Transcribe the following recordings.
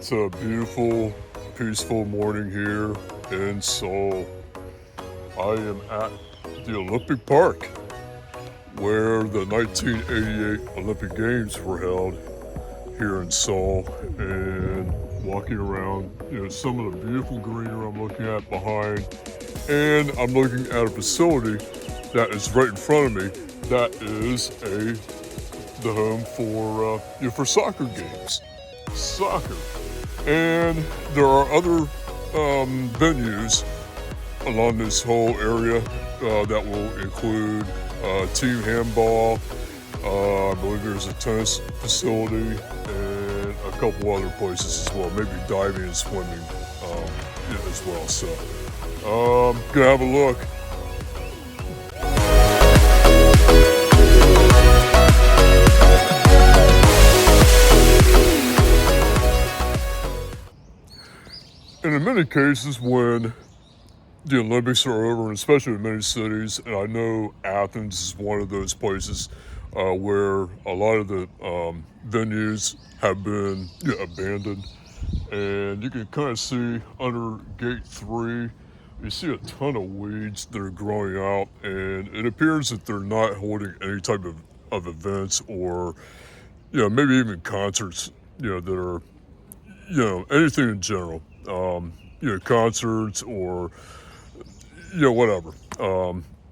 It's a beautiful, peaceful morning here in Seoul. I am at the Olympic Park where the 1988 Olympic Games were held here in Seoul, and walking around, some of the beautiful greenery I'm looking at behind, and I'm looking at a facility that is right in front of me that is the home for soccer games. Soccer. And there are other venues along this whole area that will include team handball. I believe there's a tennis facility and a couple other places as well, maybe diving and swimming as well. So, gonna have a look. And in many cases, when the Olympics are over, and especially in many cities, and I know Athens is one of those places where a lot of the venues have been abandoned, and you can kind of see under Gate 3, you see a ton of weeds that are growing out, and it appears that they're not holding any type of events or, maybe even concerts, that are, anything in general. Concerts or whatever.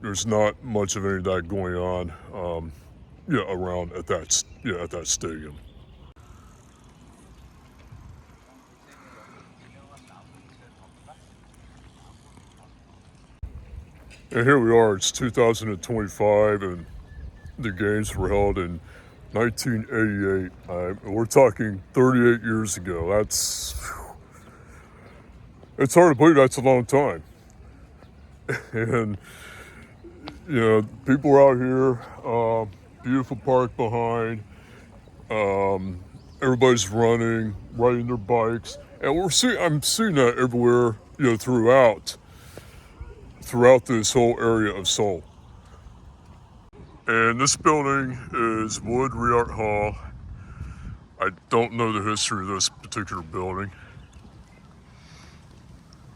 There's not much of any of that going on, around at that stadium. And here we are. It's 2025, and the games were held in 1988. We're talking 38 years ago. It's hard to believe that's a long time. And people are out here. Beautiful park behind. Everybody's running, riding their bikes, and I'm seeing that everywhere. Throughout this whole area of Seoul. And this building is Wood Riart Hall. I don't know the history of this particular building,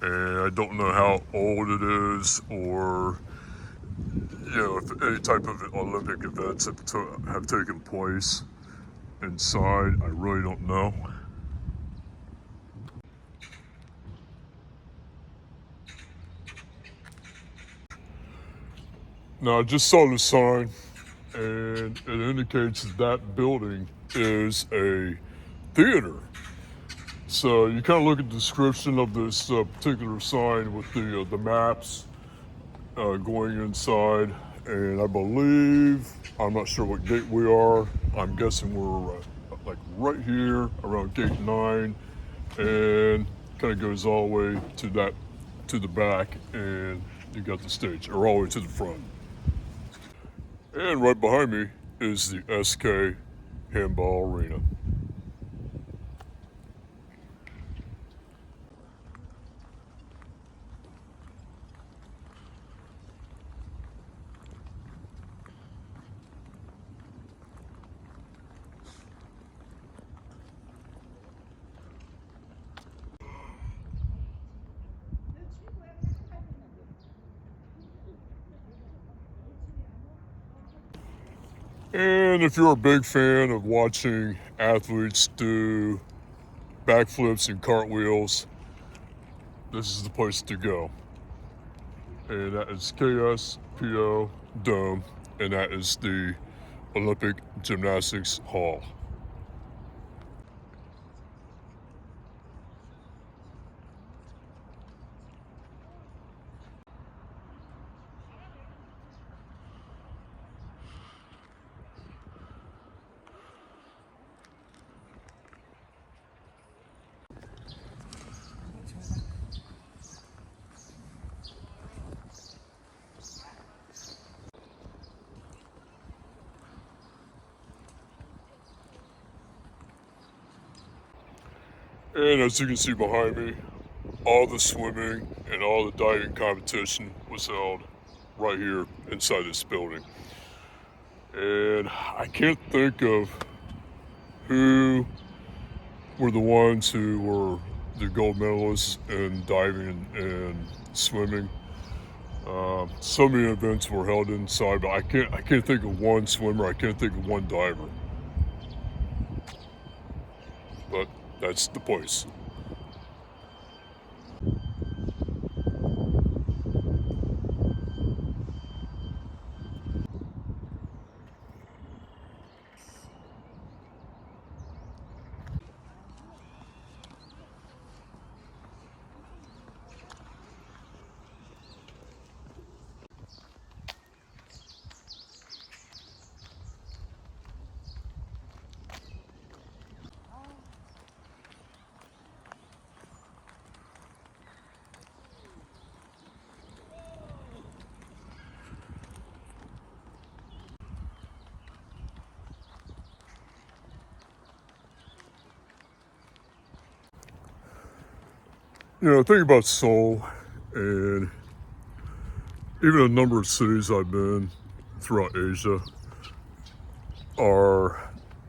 and I don't know how old it is, or if any type of Olympic events have taken place inside. I really don't know. Now, I just saw the sign, and it indicates that building is a theater. So you kind of look at the description of this particular sign with the maps going inside, and I believe, I'm not sure what gate we are. I'm guessing we're like right here around gate 9, and kind of goes all the way to the back, and you got the stage, or all the way to the front. And right behind me is the SK handball arena. And if you're a big fan of watching athletes do backflips and cartwheels, this is the place to go. And that is KSPO Dome, and that is the Olympic Gymnastics Hall. And as you can see behind me, all the swimming and all the diving competition was held right here inside this building. And I can't think of who were the ones who were the gold medalists in diving and swimming. So many events were held inside, but I can't think of one swimmer. I can't think of one diver. But that's the place. You know, think about Seoul and even a number of cities I've been throughout Asia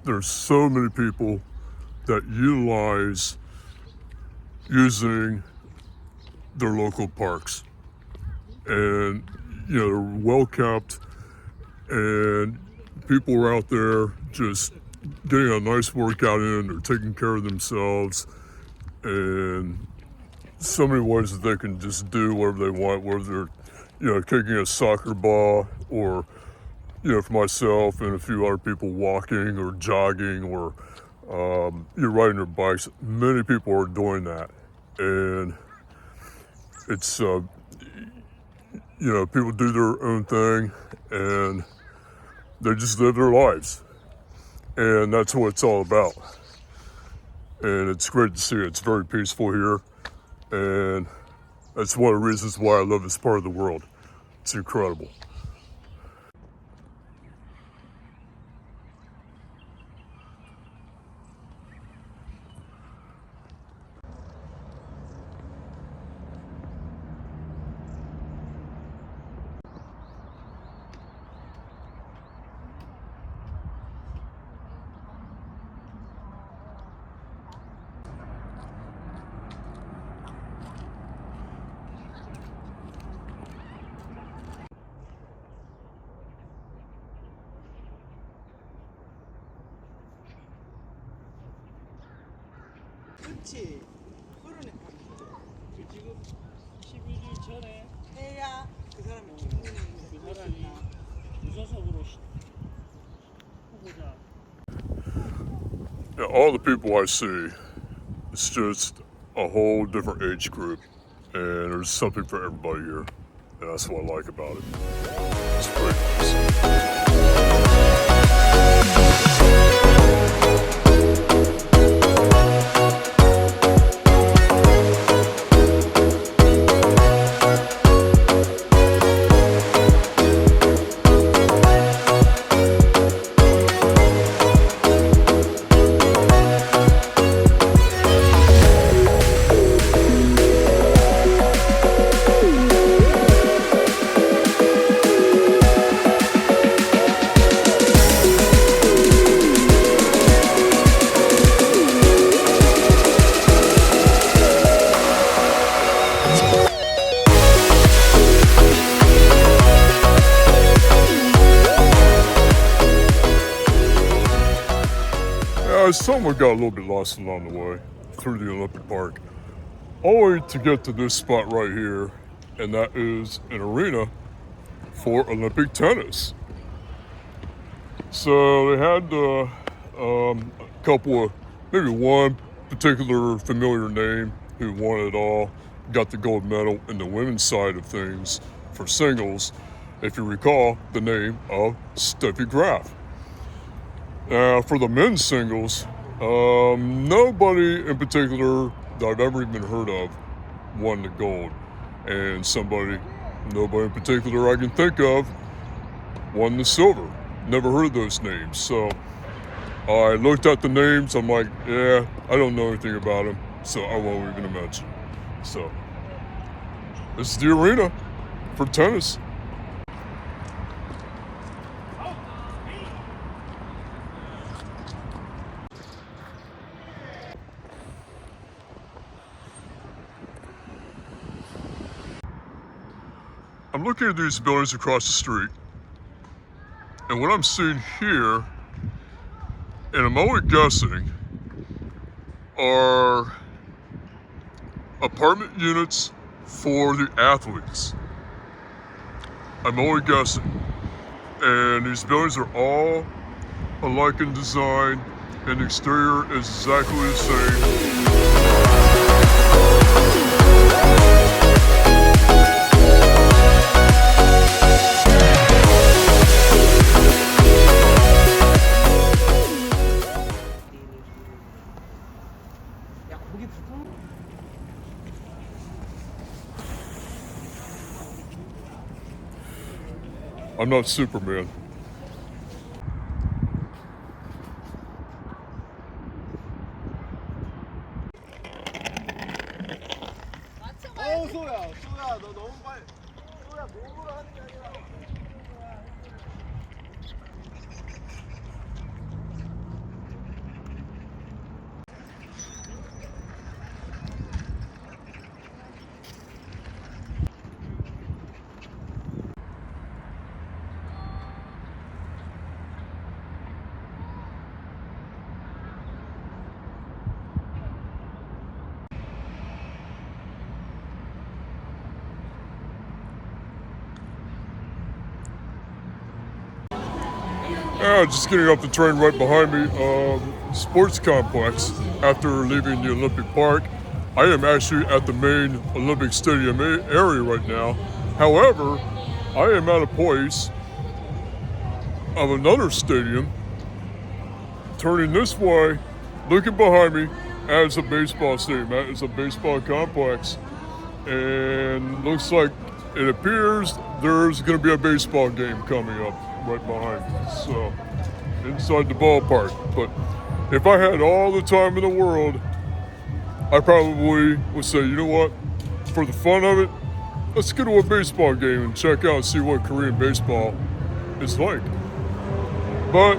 there's so many people that utilize using their local parks. And, you know, they're well kept and people are out there just getting a nice workout in, they're taking care of themselves, and so many ways that they can just do whatever they want, whether they're, you know, kicking a soccer ball or, you know, for myself and a few other people walking or jogging or you're riding their bikes. Many people are doing that. And it's, you know, people do their own thing and they just live their lives. And that's what it's all about. And it's great to see it. It's very peaceful here. And that's one of the reasons why I love this part of the world. It's incredible. 그렇지. 그러니까. 그 지금 12일 전에 해야 그 사람이 그 사람이 무소속으로 후보자. Yeah, all the people I see, it's just a whole different age group, and there's something for everybody here, and that's what I like about it. It's great. Some got a little bit lost along the way through the Olympic Park, all the way to get to this spot right here, and that is an arena for Olympic tennis. So they had a couple of, maybe one particular familiar name who won it all, got the gold medal in the women's side of things for singles, if you recall the name of Steffi Graf. For the men's singles, nobody in particular that I've ever even heard of won the gold. And nobody in particular I can think of, won the silver. Never heard those names. So I looked at the names, I'm like, yeah, I don't know anything about them, so I won't even mention. So this is the arena for tennis. I'm looking at these buildings across the street, and what I'm seeing here, and I'm only guessing, are apartment units for the athletes. I'm only guessing. And these buildings are all alike in design, and the exterior is exactly the same. 야, 거기 붙어? I'm not Superman. 소야, 너 너무 빨리. 소야, 몸으로 하는 게 아니라. Just getting off the train right behind me, sports complex after leaving the Olympic Park. I am actually at the main Olympic Stadium area right now. However, I am at a place of another stadium, turning this way, looking behind me, as a baseball stadium, as a baseball complex. And looks like it appears there's going to be a baseball game coming up right behind me. So, inside the ballpark. But if I had all the time in the world, I probably would say, you know what, for the fun of it, let's go to a baseball game and check out and see what Korean baseball is like. But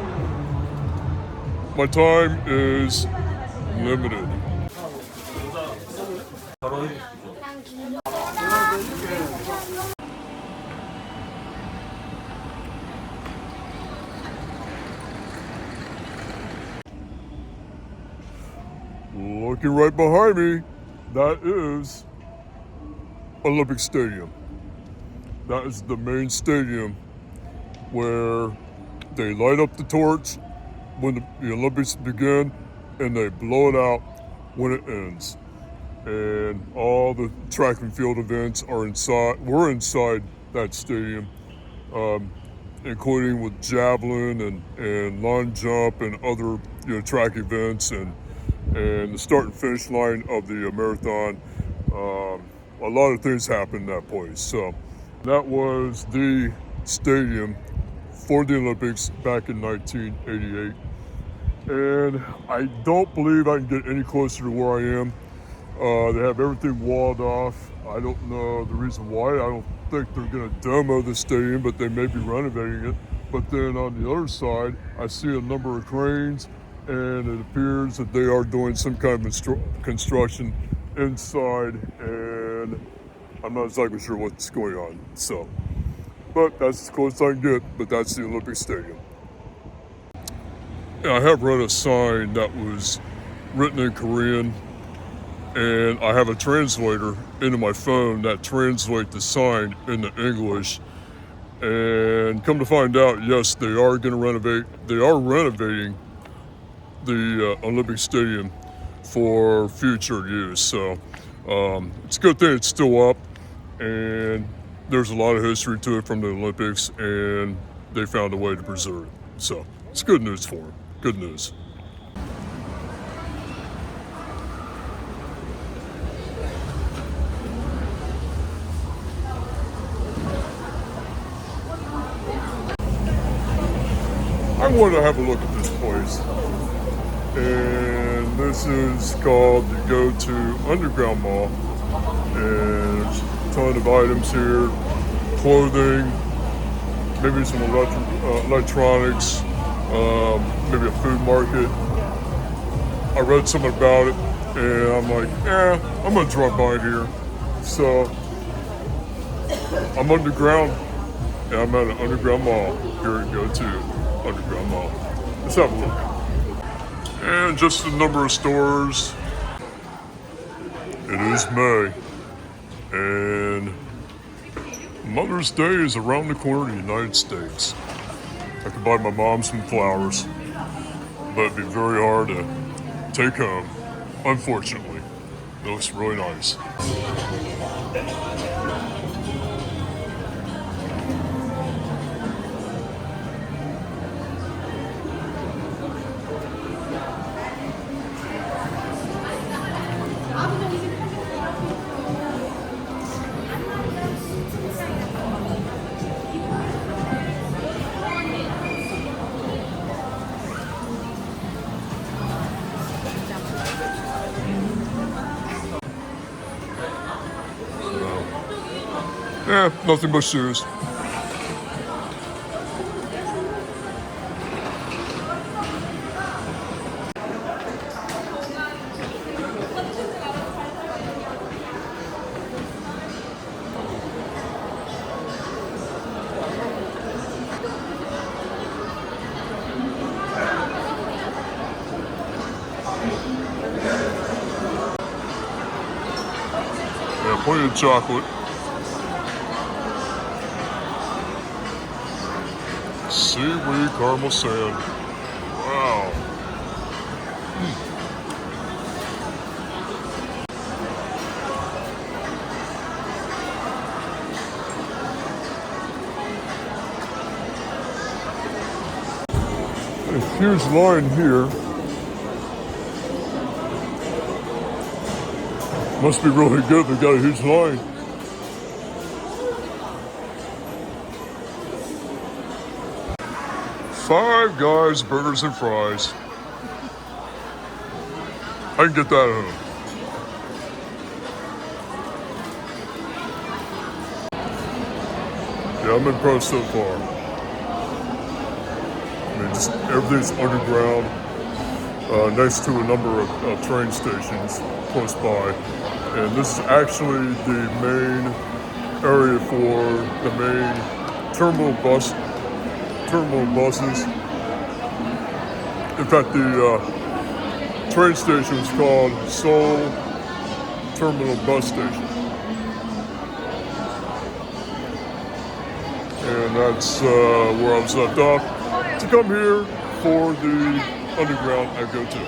my time is limited. Looking right behind me, that is Olympic Stadium. That is the main stadium where they light up the torch when the Olympics begin and they blow it out when it ends. And all the track and field events are inside. We're inside that stadium, including with javelin and long jump and other track events and the start and finish line of the marathon. A lot of things happen in that place. So that was the stadium for the Olympics back in 1988. And I don't believe I can get any closer to where I am. They have everything walled off. I don't know the reason why. I don't think they're going to demo the stadium, but they may be renovating it. But then on the other side, I see a number of cranes, and it appears that they are doing some kind of construction inside, and I'm not exactly sure what's going on. So, but that's as close as I can get, but that's the Olympic Stadium. And I have read a sign that was written in Korean, and I have a translator into my phone that translates the sign into English. And come to find out, yes, they are going to renovate. They are renovating the Olympic Stadium for future use. So it's a good thing it's still up, and there's a lot of history to it from the Olympics, and they found a way to preserve it. So it's good news for them. Good news. I want to have a look at this place. And this is called the GoTo Underground Mall. And there's a ton of items here. Clothing, maybe some electronics, maybe a food market. I read something about it, and I'm like, I'm gonna drop by here. So I'm underground, and I'm at an underground mall here at GoTo Underground Mall. Let's have a look. And just the number of stores. It is May, and Mother's Day is around the corner in the United States. I could buy my mom some flowers, but it'd be very hard to take home, unfortunately. It looks really nice. Yeah, nothing but shoes. Yeah, plenty of chocolate. Seaweed caramel sand. Wow. A huge line here. Must be really good. They've got a huge line. Five Guys burgers and fries. I can get that at home. Yeah, I'm impressed so far. I mean, just everything's underground, next to a number of train stations close by. And this is actually the main area for the main terminal buses. In fact, the train station is called Seoul Terminal Bus Station. And that's where I was left off to come here for the underground I go to.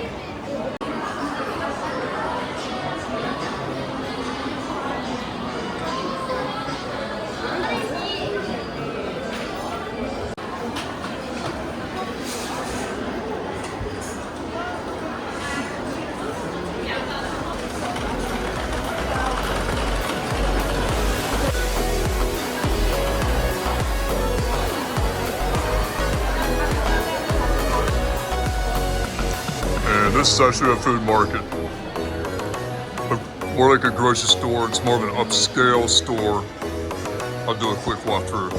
This is actually a food market. More like a grocery store. It's more of an upscale store. I'll do a quick walkthrough.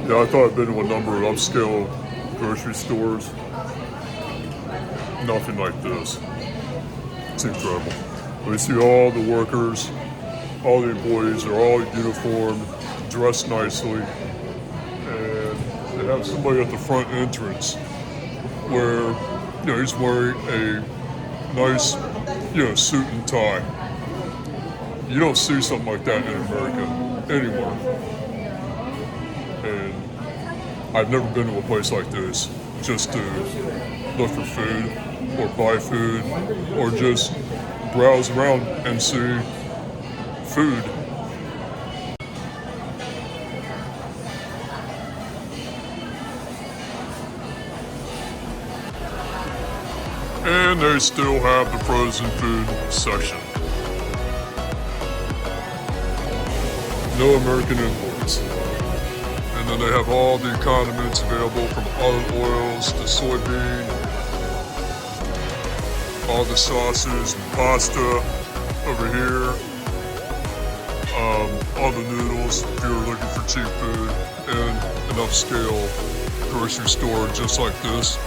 Yeah, I thought I'd been to a number of upscale grocery stores. Nothing like this. It's incredible. We see all the workers, all the employees, they're all uniformed, dressed nicely, and they have somebody at the front entrance where, he's wearing a nice, suit and tie. You don't see something like that in America anywhere. And I've never been to a place like this just to look for food or buy food or just browse around and see food. And they still have the frozen food section. No American imports. And And then they have all the condiments available from olive oils to soybean, all the sauces and pasta over here. All the noodles if you're looking for cheap food, and an upscale grocery store just like this.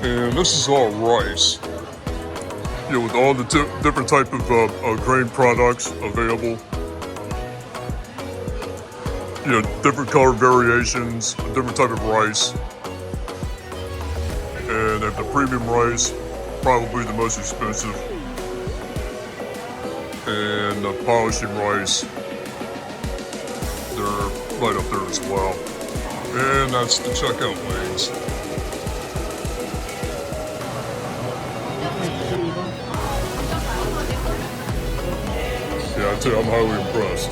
And this is all rice. You know, with all the different type of grain products available. You know, different color variations, different type of rice. And if the premium rice, probably the most expensive. And the polishing rice, they're right up there as well. And that's the checkout lanes. Yeah, I tell you, I'm highly impressed.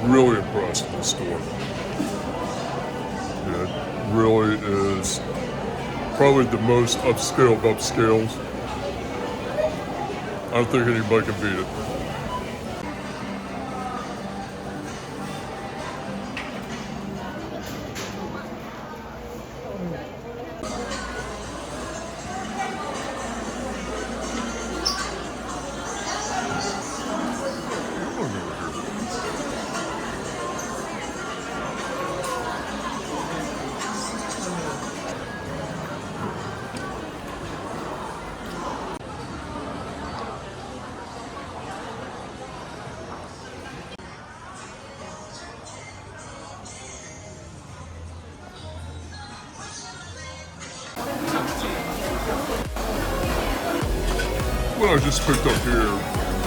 Really impressed with this store. Yeah, it really is probably the most upscale of upscales. I don't think anybody can beat it. What I just picked up here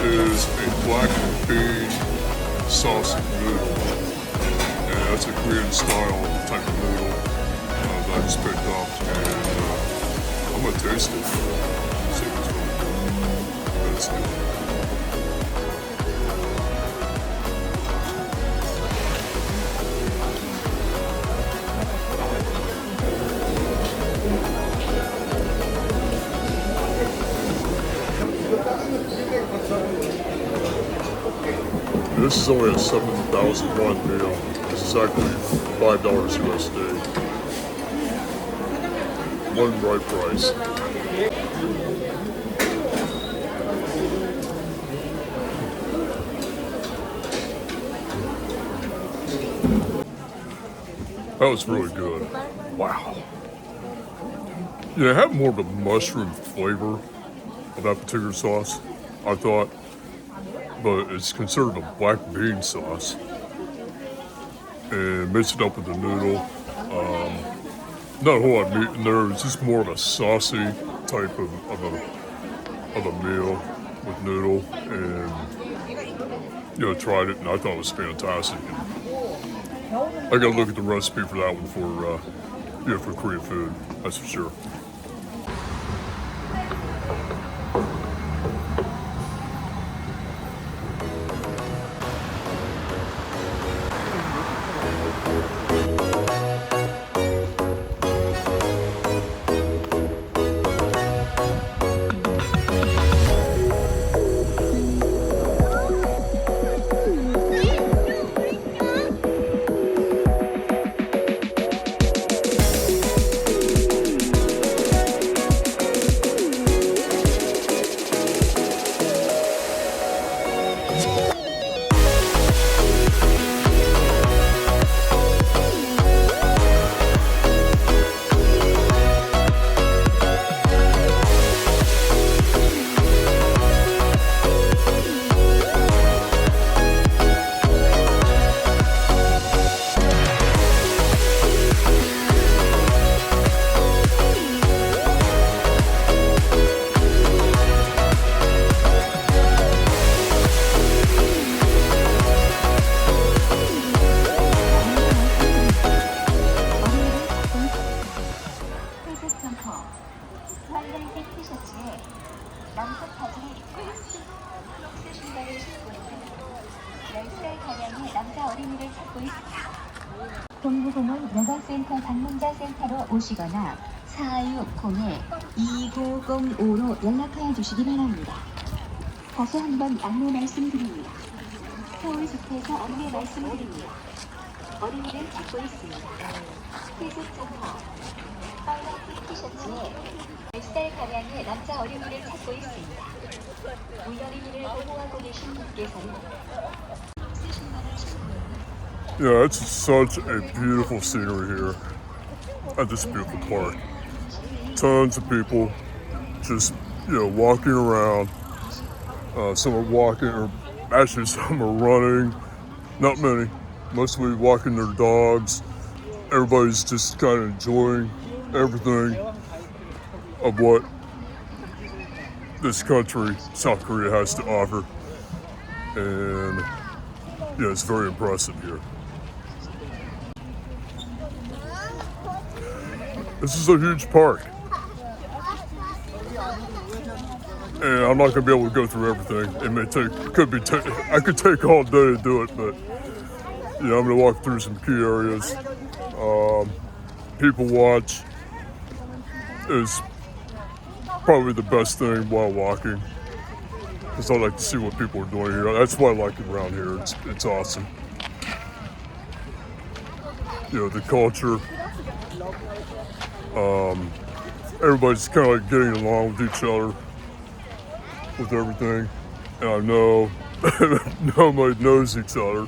is a black bean sauce noodle. And that's a Korean style type of noodle that I just picked up. And I'm gonna taste it. See if it's really good. Let's see. This is only a 7,000 won meal. This is actually $5 USD. One right price. That was really good. Wow. Yeah, it had more of a mushroom flavor of that particular sauce, I thought. But it's considered a black bean sauce. And mix it up with the noodle. Not a whole lot of meat in there. It's just more of a saucy type of a meal with noodle. And you know, tried it and I thought it was fantastic. And I gotta look at the recipe for that one for for Korean food. That's for sure. 동부공원 여가센터 방문자 센터로 오시거나 4601-2905로 연락하여 주시기 바랍니다. 다시 한번 안내 말씀드립니다. 서울숲에서 안내 말씀드립니다. 어린이를 찾고 있습니다. 회색 점퍼, 빨간색 티셔츠에 10살가량의 남자 어린이를 찾고 있습니다. 우연인을 보호하고 계신 분께서는 Yeah, it's such a beautiful scenery here at this beautiful park. Tons of people just, walking around. Some are walking, or actually some are running. Not many. Mostly walking their dogs. Everybody's just kind of enjoying everything of what this country, South Korea, has to offer. And it's very impressive here. This is a huge park. And I'm not going to be able to go through everything. I could take all day to do it, but I'm going to walk through some key areas. People watch is probably the best thing while walking, because I like to see what people are doing here. That's why I like it around here. It's awesome. The culture. Everybody's kind of like getting along with each other, with everything. And I know nobody knows each other,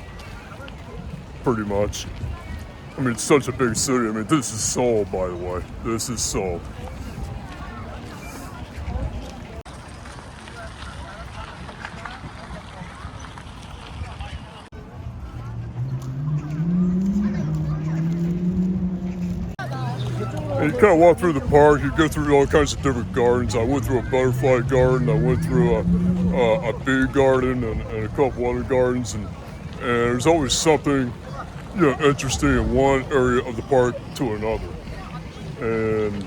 pretty much. I mean, it's such a big city. I mean, this is Seoul, by the way. This is Seoul. And you kind of walk through the park, you go through all kinds of different gardens. I went through a butterfly garden, I went through a bee garden and a couple other gardens, and there's always something interesting in one area of the park to another. And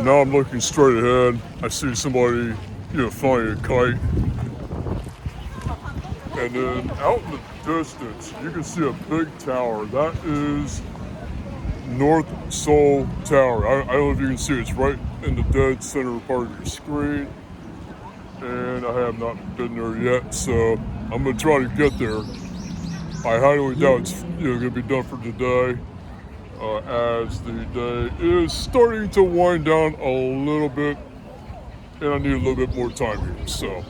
now I'm looking straight ahead. I see somebody flying a kite, and then out in the distance you can see a big tower. That is North Seoul Tower. I don't know if you can see it. It's right in the dead center part of your screen, and I have not been there yet, so I'm going to try to get there. I highly doubt it's going to be done for today, as the day is starting to wind down a little bit, and I need a little bit more time here. So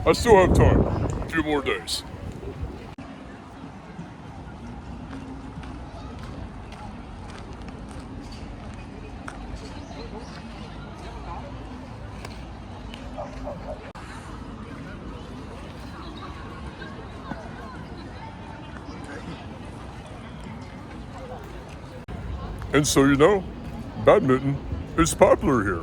I still have time, a few more days. And so badminton is popular here.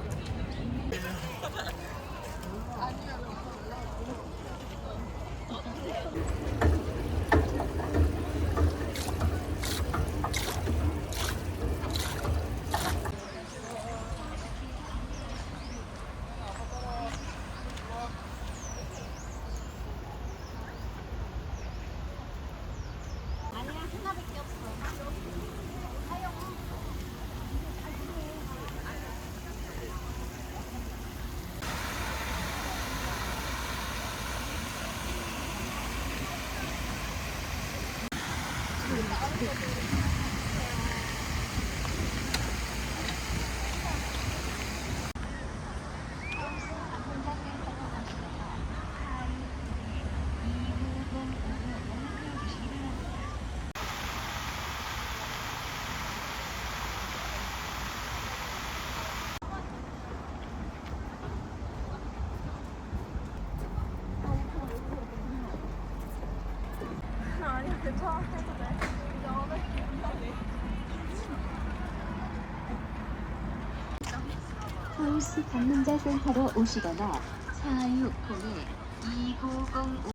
서울시 방문자 센터로 오시거나 460-2905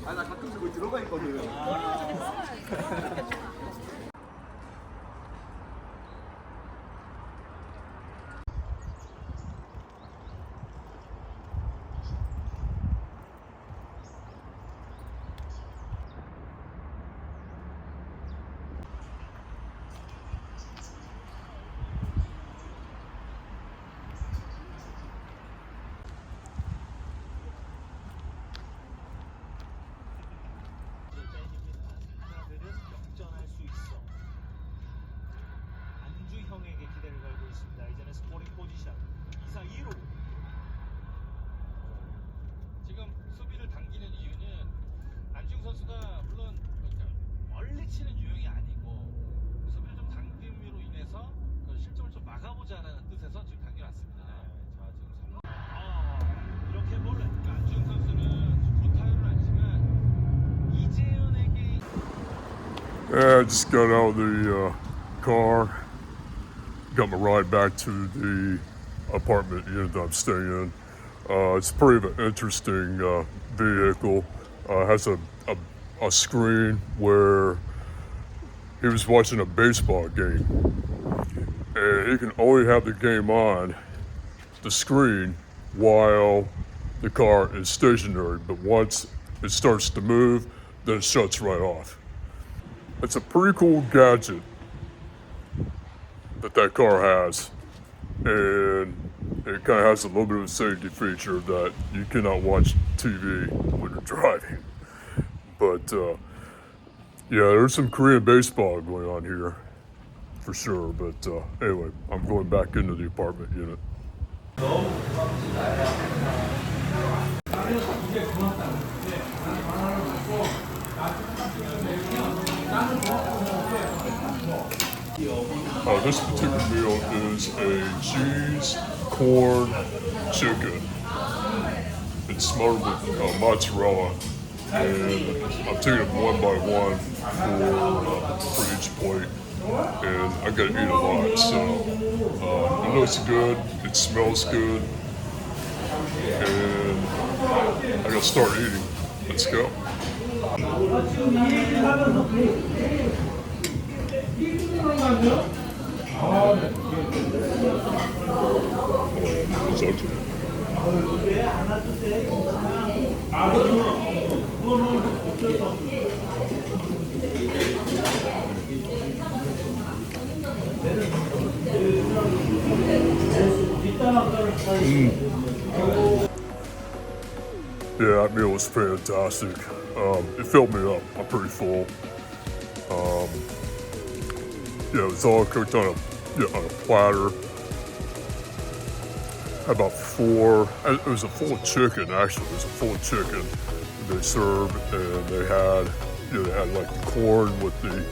나 가끔씩 거기 들어가 있거든. I just got out of the car, got my ride back to the apartment unit that I'm staying in. It's pretty of an interesting vehicle. Has a screen where he was watching a baseball game, and he can only have the game on the screen while the car is stationary, but once it starts to move, then it shuts right off. It's a pretty cool gadget that car has, and it kind of has a little bit of a safety feature that you cannot watch TV when you're driving. But yeah, there's some Korean baseball going on here for sure. But anyway, I'm going back into the apartment unit. This particular meal is a cheese, corn, chicken. It's smothered with mozzarella, and I'm taking them one by one for each plate. And I gotta eat a lot, so it looks good, it smells good, and I gotta start eating. Let's go. Yeah, that meal was fantastic. It filled me up. I'm pretty full. Yeah, it was all cooked on a platter. About four. It was a full chicken. Actually, it was a full chicken they served, and they had like the corn with the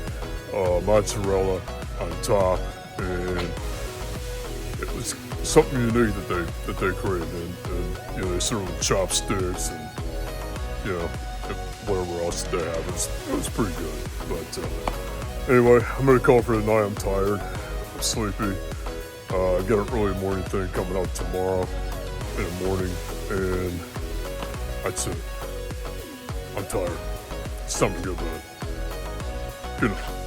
mozzarella on top, and it was something unique that they created. And they served with chopsticks and whatever else they had. It was pretty good. But anyway, I'm gonna call for the night. I'm tired. I'm sleepy. I got an early morning thing coming out tomorrow in the morning, and that's it. I'm tired. It's time to go to bed. Good night.